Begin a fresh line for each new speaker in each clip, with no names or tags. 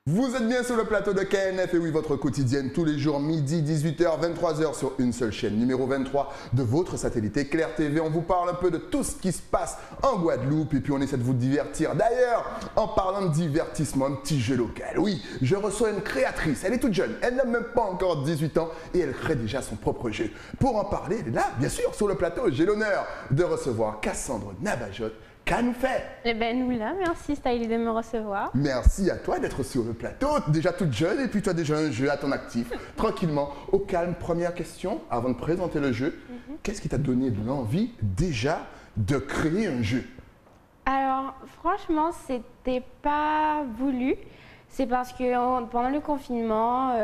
Vous êtes bien sur le plateau de KNF et oui, votre quotidienne tous les jours, midi, 18h, 23h sur une seule chaîne, numéro 23 de votre satellite Éclair TV. On vous parle un peu de tout ce qui se passe en Guadeloupe et puis on essaie de vous divertir. D'ailleurs, en parlant de divertissement, un petit jeu local. Oui, je reçois une créatrice, elle est toute jeune, elle n'a même pas encore 18 ans et elle crée déjà son propre jeu. Pour en parler, elle est là, bien sûr, sur le plateau. J'ai l'honneur de recevoir Cassandre Nabajot. Qu'en fait?
Eh ben nous là, merci Stylie de me recevoir.
Merci à toi d'être sur le plateau, déjà toute jeune et puis tu as déjà un jeu à ton actif. Tranquillement, au calme, première question, avant de présenter le jeu, qu'est-ce qui t'a donné de l'envie déjà de créer un jeu?
Alors franchement, c'était pas voulu. C'est parce que pendant le confinement,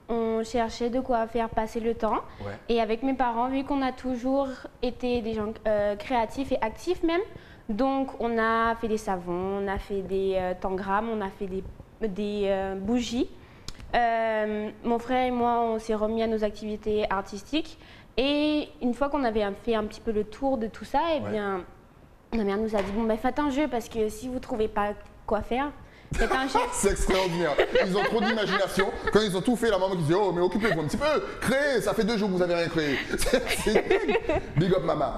on cherchait de quoi faire passer le temps.
Ouais.
Et avec mes parents, vu qu'on a toujours été des gens créatifs et actifs même, donc on a fait des savons, on a fait des tangrammes, on a fait des bougies. Mon frère et moi, on s'est remis à nos activités artistiques. Et une fois qu'on avait fait un petit peu le tour de tout ça, eh bien, ma mère nous a dit, bon, ben, faites un jeu parce que si vous ne trouvez pas quoi faire, faites un jeu.
C'est extraordinaire. Ils ont trop d'imagination. Quand ils ont tout fait, la maman qui dit, oh, mais occupez-vous un petit peu. Créez, ça fait 2 jours que vous avez rien créé. C'est dingue. Big up maman.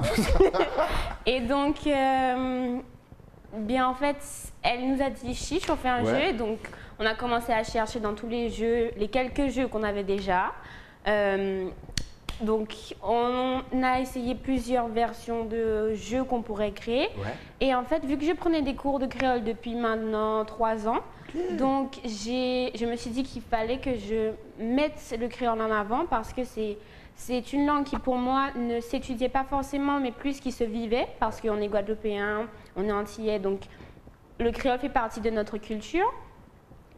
Et donc, bien en fait, elle nous a dit, chiche, on fait un jeu. Et donc, on a commencé à chercher dans tous les jeux, les quelques jeux qu'on avait déjà. Donc, on a essayé plusieurs versions de jeux qu'on pourrait créer.
Ouais.
Et en fait, vu que je prenais des cours de créole depuis maintenant 3 ans, donc je me suis dit qu'il fallait que je mette le créole en avant parce que c'est une langue qui, pour moi, ne s'étudiait pas forcément, mais plus qui se vivait parce qu'on est guadeloupéen, on est antillais, donc le créole fait partie de notre culture.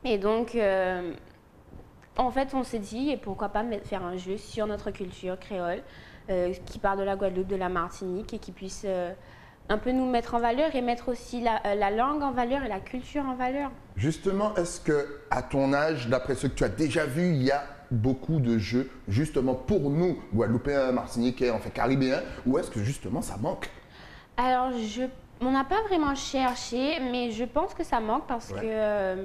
Et donc, en fait, on s'est dit, et pourquoi pas faire un jeu sur notre culture créole, qui parle de la Guadeloupe, de la Martinique, et qui puisse un peu nous mettre en valeur et mettre aussi la langue en valeur et la culture en valeur.
Justement, est-ce que à ton âge, d'après ce que tu as déjà vu, il y a beaucoup de jeux justement pour nous, Guadeloupéens, Martiniquais, enfin Caribéens, ou est-ce que justement ça manque?
Alors, on n'a pas vraiment cherché, mais je pense que ça manque parce que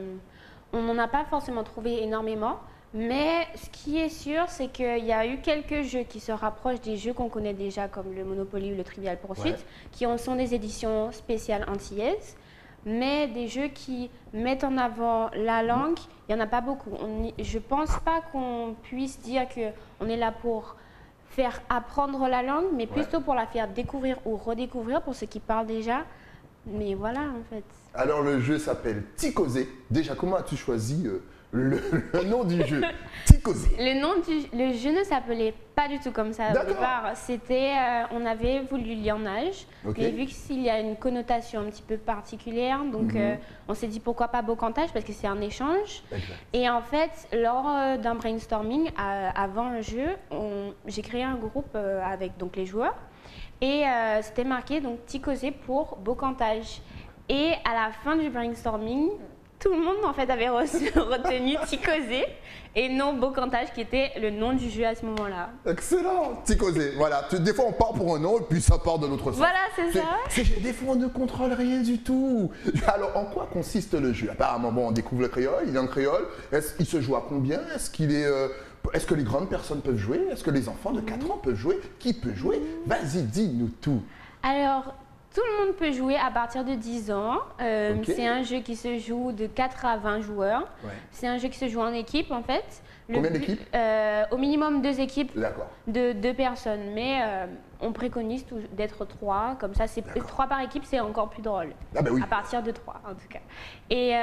on n'en a pas forcément trouvé énormément. Mais ce qui est sûr, c'est qu'il y a eu quelques jeux qui se rapprochent des jeux qu'on connaît déjà, comme le Monopoly ou le Trivial Pursuit, qui sont des éditions spéciales antillaises. Mais des jeux qui mettent en avant la langue, il n'y en a pas beaucoup. Je ne pense pas qu'on puisse dire qu'on est là pour faire apprendre la langue, mais plutôt pour la faire découvrir ou redécouvrir pour ceux qui parlent déjà. Mais voilà, en fait.
Alors le jeu s'appelle Ticozé. Déjà, comment as-tu choisi le nom du jeu? Ticozé.
Le jeu ne s'appelait pas du tout comme ça au départ. C'était, on avait voulu lionnage, mais vu qu'il y a une connotation un petit peu particulière, donc on s'est dit pourquoi pas bocantage parce que c'est un échange.
Exact.
Et en fait, lors d'un brainstorming avant le jeu, j'ai créé un groupe avec donc les joueurs et c'était marqué donc Ticozé pour bocantage. Et à la fin du brainstorming, tout le monde en fait avait retenu Ticozé et non Bocantage qui était le nom du jeu à ce moment-là.
Excellent, Ticozé. Voilà, des fois on part pour un nom et puis ça part de l'autre sens.
Voilà, c'est ça.
Des fois on ne contrôle rien du tout. Alors en quoi consiste le jeu? Apparemment, bon, on découvre le créole, il est en créole. Il se joue à combien? Est-ce que les grandes personnes peuvent jouer? Est-ce que les enfants de 4 ans peuvent jouer? Qui peut jouer? Vas-y, dis-nous tout.
Alors, tout le monde peut jouer à partir de 10 ans. C'est un jeu qui se joue de 4 à 20 joueurs. C'est un jeu qui se joue en équipe en fait.
Combien d'équipes?
Au minimum 2 équipes de 2 personnes. Mais on préconise d'être 3. Comme ça, 3 par équipe, c'est encore plus drôle.
Ah ben oui.
À partir de 3 en tout cas. Et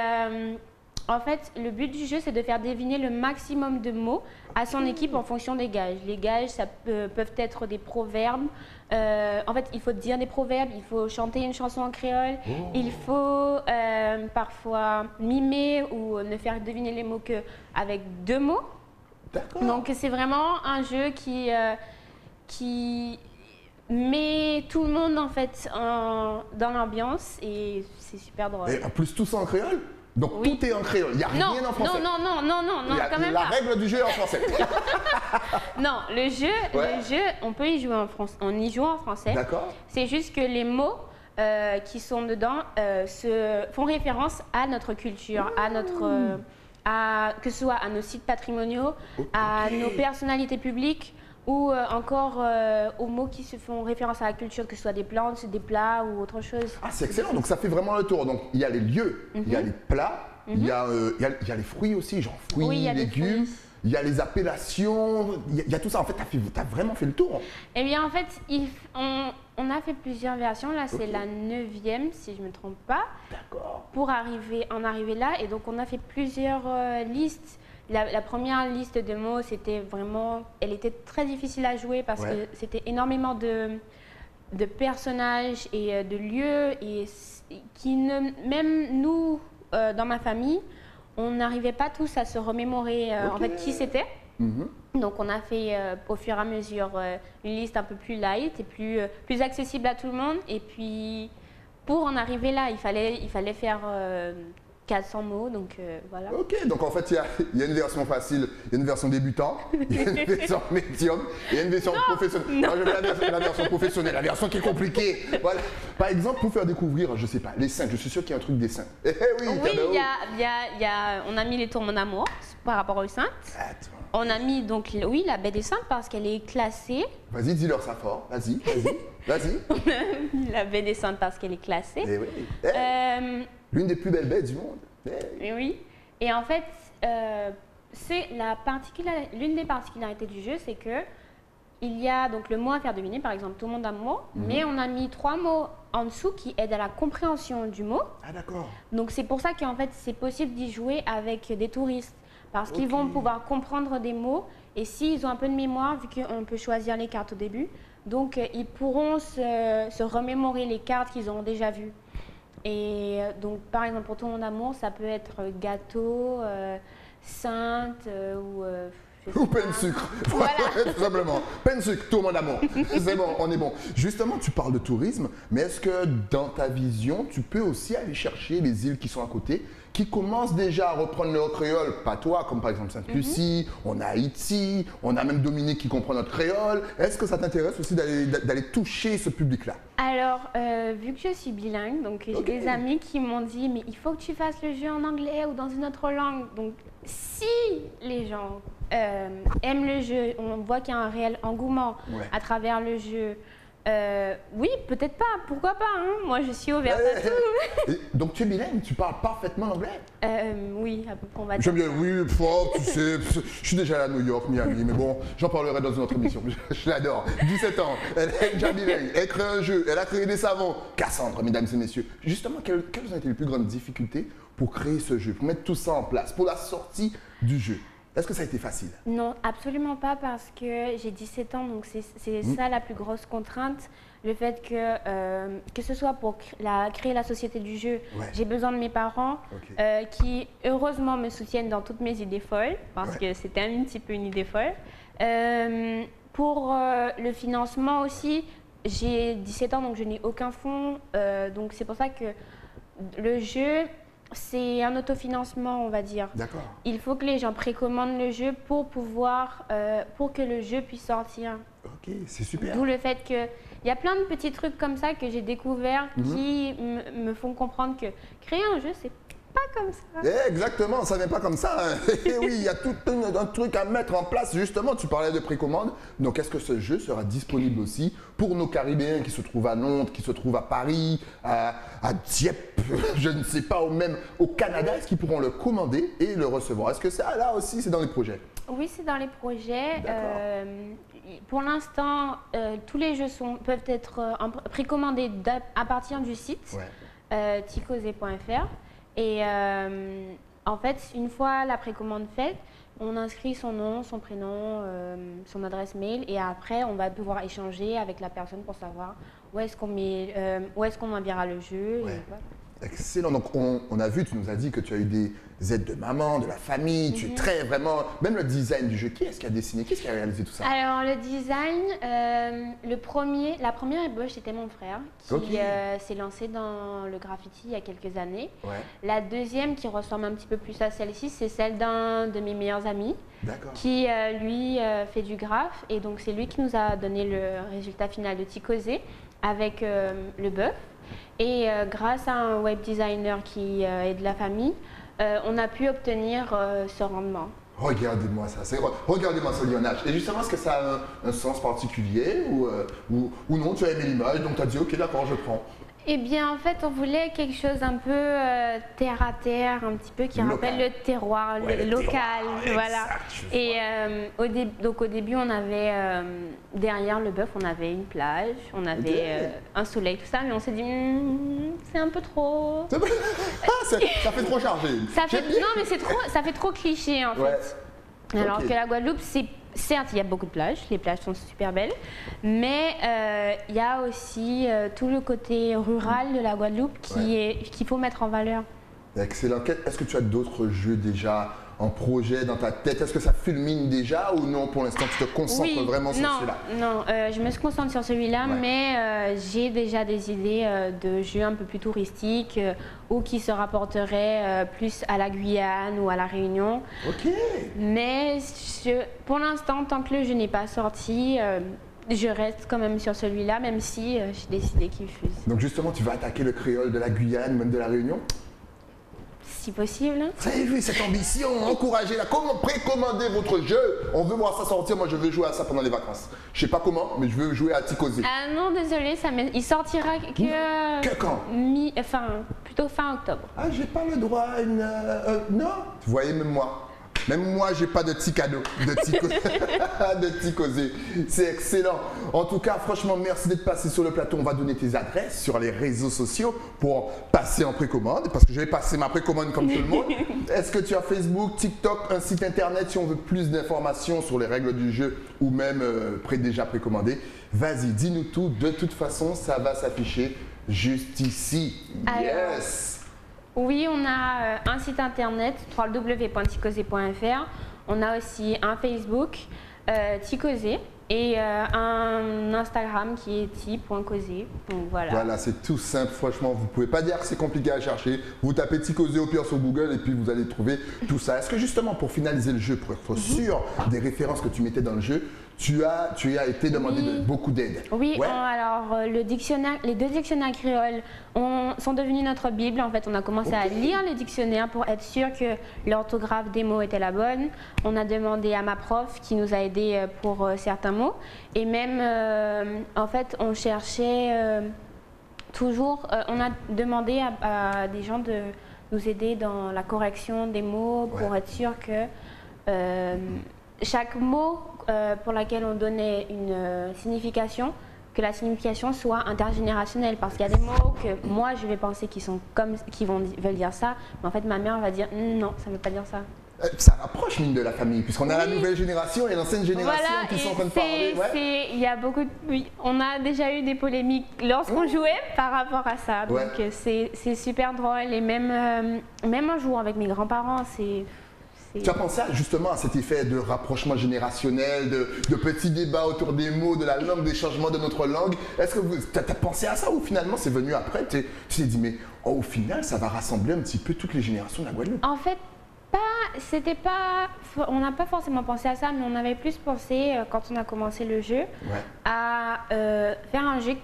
en fait, le but du jeu, c'est de faire deviner le maximum de mots à son équipe en fonction des gages. Les gages, ça peuvent être des proverbes. En fait, il faut dire des proverbes, il faut chanter une chanson en créole, il faut parfois mimer ou ne faire deviner les mots qu'avec 2 mots. Donc, c'est vraiment un jeu qui met tout le monde en fait dans l'ambiance et c'est super drôle.
Et en plus, tout ça en créole? Donc tout est en créole, il n'y a rien en français.
Non, quand même
la
pas.
règle du jeu est en français.
Non, le jeu, on peut y jouer en français. On y joue en français.
D'accord.
C'est juste que les mots qui sont dedans font référence à notre culture, à notre que ce soit à nos sites patrimoniaux, à nos personnalités publiques ou encore aux mots qui se font référence à la culture, que ce soit des plantes, des plats ou autre chose.
Ah, c'est excellent, donc ça fait vraiment le tour. Donc il y a les lieux, il y a les plats, il y a les fruits aussi, genre fruits,
Oui, il y a des
légumes.
fruits.
Il y a les appellations, il y a tout ça. En fait, tu as vraiment fait le tour.
Eh bien, en fait, on a fait plusieurs versions. Là, c'est la 9e, si je ne me trompe pas.
D'accord.
Pour en arriver là. Et donc, on a fait plusieurs listes. La première liste de mots, elle était très difficile à jouer parce que c'était énormément de personnages et de lieux et même nous, dans ma famille, on n'arrivait pas tous à se remémorer en fait qui c'était. Donc on a fait au fur et à mesure une liste un peu plus light et plus accessible à tout le monde. Et puis pour en arriver là, il fallait faire 400 mots, donc voilà.
Ok, donc en fait, il y a une version facile, il y a une version débutant, il y a une version médium, il y a une version professionnelle. Moi, je veux la version professionnelle, la version qui est compliquée. Voilà. Par exemple, pour faire découvrir, je sais pas, les seins, je suis sûr qu'il y a un truc des seins. Eh oui,
on a mis les tourments d'amour par rapport aux saintes.
Attends.
On a mis donc, oui, la baie des saintes parce qu'elle est classée.
Vas-y, dis-leur ça fort, vas-y.
On a mis la baie des saintes parce qu'elle est classée.
Eh oui. L'une des plus belles baies du monde.
Oui. Et en fait, c'est l'une des particularités du jeu, c'est que il y a donc le mot à faire deviner, par exemple, tout le monde a un mot, mais on a mis 3 mots en dessous qui aident à la compréhension du mot.
Ah d'accord.
Donc c'est pour ça qu'en fait, c'est possible d'y jouer avec des touristes, parce qu'ils vont pouvoir comprendre des mots, et s'ils ont un peu de mémoire, vu qu'on peut choisir les cartes au début, donc ils pourront se remémorer les cartes qu'ils ont déjà vues. Et donc, par exemple, pour tout le monde amour, ça peut être gâteau, sainte
ou pain de sucre.
Voilà.
Tout simplement. Pain de sucre, tout le monde amour. C'est bon, on est bon. Justement, tu parles de tourisme, mais est-ce que dans ta vision, tu peux aussi aller chercher les îles qui sont à côté, qui commencent déjà à reprendre leur créole, pas toi, comme par exemple Sainte-Lucie, on a Haïti, on a même Dominique qui comprend notre créole. Est-ce que ça t'intéresse aussi d'aller toucher ce public-là?
Alors, vu que je suis bilingue, donc j'ai des amis qui m'ont dit, mais il faut que tu fasses le jeu en anglais ou dans une autre langue. Donc, si les gens aiment le jeu, on voit qu'il y a un réel engouement à travers le jeu. Oui, peut-être pas, pourquoi pas, hein? Moi je suis ouverte à tout.
Donc tu es bilingue, tu parles parfaitement l'anglais?
Oui, à peu près, on va dire.
J'aime bien, oui, tu sais, je suis déjà allé à New York, Miami, mais bon, j'en parlerai dans une autre émission. Je l'adore. 17 ans, elle est déjà bilingue, elle crée un jeu, elle a créé des savons. Cassandre, mesdames et messieurs. Justement, quelles ont été les plus grandes difficultés pour créer ce jeu, pour mettre tout ça en place, pour la sortie du jeu? Est-ce que ça a été facile?
Non, absolument pas, parce que j'ai 17 ans, donc c'est ça la plus grosse contrainte. Le fait que ce soit pour créer la société du jeu, j'ai besoin de mes parents qui, heureusement, me soutiennent dans toutes mes idées folles, parce que c'était un petit peu une idée folle. Pour le financement aussi, j'ai 17 ans, donc je n'ai aucun fonds. Donc c'est pour ça que le jeu... C'est un autofinancement, on va dire.
D'accord.
Il faut que les gens précommandent le jeu pour que le jeu puisse sortir.
Ok, c'est super.
D'où le fait qu'il y a plein de petits trucs comme ça que j'ai découverts qui me font comprendre que créer un jeu, c'est pas comme ça.
Exactement, ça n'est pas comme ça. Et oui, il y a tout un truc à mettre en place. Justement, tu parlais de précommande. Donc, est-ce que ce jeu sera disponible aussi pour nos Caribéens qui se trouvent à Londres, qui se trouvent à Paris, à Dieppe, je ne sais pas, ou même au Canada? Est-ce qu'ils pourront le commander et le recevoir? Est-ce que ça, là aussi, c'est dans les projets?
Oui, c'est dans les projets. Pour l'instant, tous les jeux peuvent être précommandés à partir du site ticosé.fr. Et en fait, une fois la précommande faite, on inscrit son nom, son prénom, son adresse mail, et après, on va pouvoir échanger avec la personne pour savoir où est-ce qu'on enverra le jeu. Et voilà.
Excellent. Donc, on a vu, tu nous as dit que tu as eu des aides de maman, de la famille. Tu es très vraiment. Même le design du jeu, qui est-ce qui a dessiné? Qui est-ce qui a réalisé tout ça?
Alors, le design, la première ébauche, c'était mon frère qui s'est lancé dans le graffiti il y a quelques années. La deuxième, qui ressemble un petit peu plus à celle-ci, c'est celle d'un de mes meilleurs amis qui, lui, fait du graphe. Et donc, c'est lui qui nous a donné le résultat final de Ticosé avec le bœuf. Et grâce à un web designer qui est de la famille, on a pu obtenir ce rendement.
Regardez-moi ça, regardez-moi ce lionnage. Et justement, est-ce que ça a un sens particulier ou non, tu as aimé l'image, donc tu as dit ok d'accord, je prends.
Eh bien, en fait, on voulait quelque chose un peu terre à terre, un petit peu qui rappelle le terroir,
ouais,
le local,
terroir,
voilà.
exact,
Et donc au début, on avait derrière le bœuf, on avait une plage, on avait un soleil, tout ça, mais on s'est dit c'est un peu trop.
Ça fait trop chargé.
Non, mais ça fait trop cliché en fait. Alors que la Guadeloupe, certes, il y a beaucoup de plages, les plages sont super belles, mais il y a aussi tout le côté rural de la Guadeloupe qu'il faut mettre en valeur.
Excellent. Est-ce que tu as d'autres jeux déjà en projet dans ta tête? Est-ce que ça fulmine déjà ou non pour l'instant tu te concentres vraiment sur celui-là?
Non, je me concentre sur celui-là, mais j'ai déjà des idées de jeux un peu plus touristiques ou qui se rapporteraient plus à la Guyane ou à la Réunion.
Ok.
Mais pour l'instant, tant que le jeu n'est pas sorti, je reste quand même sur celui-là, même si j'ai décidé qu'il fuse.
Donc justement, tu vas attaquer le créole de la Guyane, même de la Réunion?
Si possible.
Vous avez vu cette ambition, encouragez-la. Comment précommander votre jeu? On veut voir ça sortir, moi je veux jouer à ça pendant les vacances. Je sais pas comment, mais je veux jouer à Ticozé.
Ah non, désolé, il sortira que
quand?
Plutôt fin octobre.
Ah, j'ai pas le droit à une... non? Vous voyez, même moi. Même moi, j'ai pas de petit cadeau de Ticozé. C'est excellent. En tout cas, franchement, merci d'être passé sur le plateau. On va donner tes adresses sur les réseaux sociaux pour passer en précommande, parce que je vais passer ma précommande comme tout le monde. Est-ce que tu as Facebook, TikTok, un site internet si on veut plus d'informations sur les règles du jeu ou même déjà précommandé? Vas-y, dis-nous tout. De toute façon, ça va s'afficher juste ici. Yes!
Oui, on a un site internet, www.ticozé.fr. On a aussi un Facebook, Ticozé, et un Instagram qui est ti.cozé. Donc voilà.
Voilà, c'est tout simple. Franchement, vous ne pouvez pas dire que c'est compliqué à chercher. Vous tapez Ticozé au pire sur Google et puis vous allez trouver tout ça. Est-ce que justement, pour finaliser le jeu, pour être sûr des références que tu mettais dans le jeu, tu as été demandé beaucoup d'aide?
Oui, alors les deux dictionnaires créoles sont devenus notre Bible. En fait, on a commencé à lire les dictionnaires pour être sûr que l'orthographe des mots était la bonne. On a demandé à ma prof qui nous a aidés pour certains mots. Et même, en fait, on cherchait toujours, on a demandé à des gens de nous aider dans la correction des mots pour être sûr que chaque mot pour lequel on donnait une signification, que la signification soit intergénérationnelle, parce qu'il y a des mots que moi je vais penser qu'ils veulent dire ça, mais en fait ma mère va dire non, ça ne veut pas dire ça.
Ça rapproche mine de la famille, puisqu'on a la nouvelle génération et l'ancienne génération qui sont en train de parler.
Il y a beaucoup on a déjà eu des polémiques lorsqu'on jouait par rapport à ça, donc c'est super drôle, et même un jour avec mes grands-parents,
Tu as pensé justement à cet effet de rapprochement générationnel, de petits débats autour des mots, de la langue, des changements de notre langue. Est-ce que tu as pensé à ça ou finalement c'est venu après? Tu t'es dit mais au final ça va rassembler un petit peu toutes les générations de la Guadeloupe?
En fait, on n'a pas forcément pensé à ça, mais on avait plus pensé quand on a commencé le jeu à faire un jeu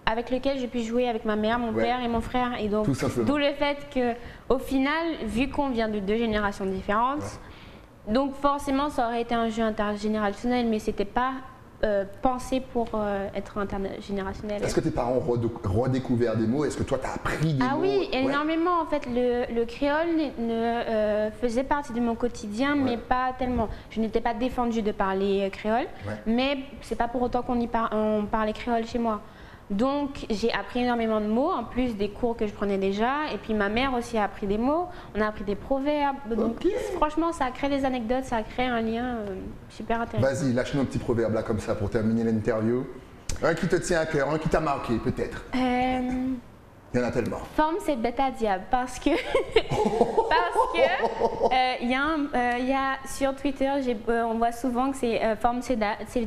avec lequel j'ai pu jouer avec ma mère, mon père et mon frère. Et donc, d'où le fait qu'au final, vu qu'on vient de deux générations différentes, donc forcément, ça aurait été un jeu intergénérationnel, mais c'était pas pensé pour être intergénérationnel.
Est-ce que tes parents ont redécouvert des mots? Est-ce que toi, tu as appris des mots?
Ah oui, énormément. En fait, le créole faisait partie de mon quotidien, mais pas tellement. Je n'étais pas défendue de parler créole, mais c'est pas pour autant on parlait créole chez moi. Donc, j'ai appris énormément de mots, en plus des cours que je prenais déjà. Et puis, ma mère aussi a appris des mots. On a appris des proverbes. Donc, franchement, ça a créé des anecdotes, ça a créé un lien super intéressant.
Vas-y, lâche-nous un petit proverbe là, comme ça, pour terminer l'interview. Un qui te tient à cœur, un qui t'a marqué, peut-être. Il y en a tellement.
Forme, c'est bête à diable, parce que il y a sur Twitter, on voit souvent que c'est forme, c'est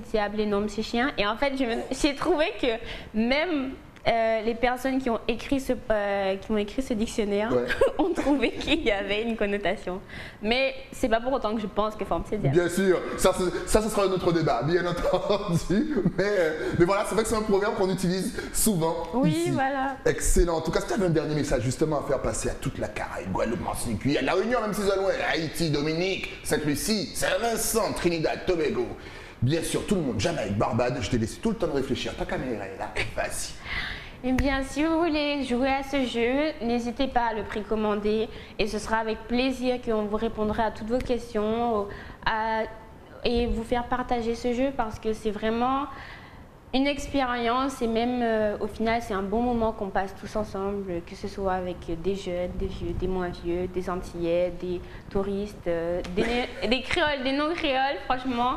diable et nombre, c'est chien. Et en fait, j'ai trouvé que même les personnes qui ont écrit ce dictionnaire
Ouais.
ont trouvé qu'il y avait une connotation. Mais c'est pas pour autant que je pense que forme c'est diable.
Bien sûr, ça ce sera un autre débat, bien entendu. Mais voilà, c'est vrai que c'est un proverbe qu'on utilise souvent
Oui,
ici.
voilà.
Excellent. En tout cas, si tu avais un dernier message justement à faire passer à toute la Caraïbe, Guadeloupe, Martinique, Guyane, La Réunion, même si c'est loin, Haïti, Dominique, Sainte-Lucie, Saint-Vincent, Trinidad, Tobago, bien sûr, tout le monde, Jamaïque, Barbade, je t'ai laissé tout le temps de réfléchir. Ta caméra est là, vas-y.
Eh bien, si vous voulez jouer à ce jeu, n'hésitez pas à le précommander et ce sera avec plaisir qu'on vous répondra à toutes vos questions et vous faire partager ce jeu parce que c'est vraiment une expérience et même au final, c'est un bon moment qu'on passe tous ensemble, que ce soit avec des jeunes, des vieux, des moins vieux, des Antillais, des touristes, des créoles, des non-créoles, franchement.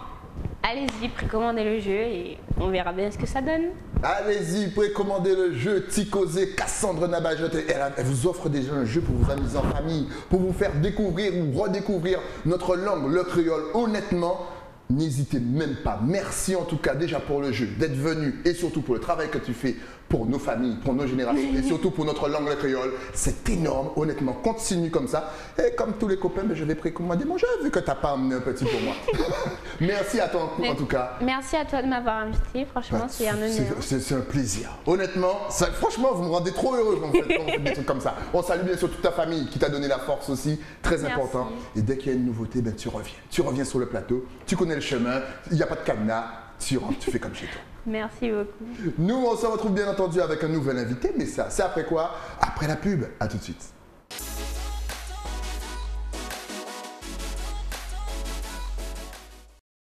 Allez-y, précommandez le jeu et on verra bien ce que ça donne.
Allez-y, précommandez le jeu Tikosé, Cassandre Nabajote. Elle vous offre déjà un jeu pour vous amuser en famille, pour vous faire découvrir ou redécouvrir notre langue, le créole. Honnêtement, n'hésitez même pas. Merci en tout cas déjà pour le jeu, d'être venu et surtout pour le travail que tu fais pour nos familles, pour nos générations et surtout pour notre langue, le créole. C'est énorme, honnêtement. Continue comme ça. Et comme tous les copains, je vais précommander mon jeu vu que tu n'as pas amené un petit pour moi. Merci à toi en tout cas.
Merci à toi de m'avoir invité. Franchement, c'est un honneur.
C'est un plaisir. Honnêtement, franchement, vous me rendez trop heureux quand vous faites des trucs comme ça. On salue bien sûr toute ta famille qui t'a donné la force aussi. Très
Merci.
important. Et dès qu'il y a une nouveauté, ben, tu reviens. Tu reviens sur le plateau. Tu connais le chemin. Il n'y a pas de cadenas. Tu rentres, tu fais comme chez toi.
Merci beaucoup.
Nous, on se retrouve bien entendu avec un nouvel invité. Mais ça, c'est après quoi? Après la pub. À tout de suite.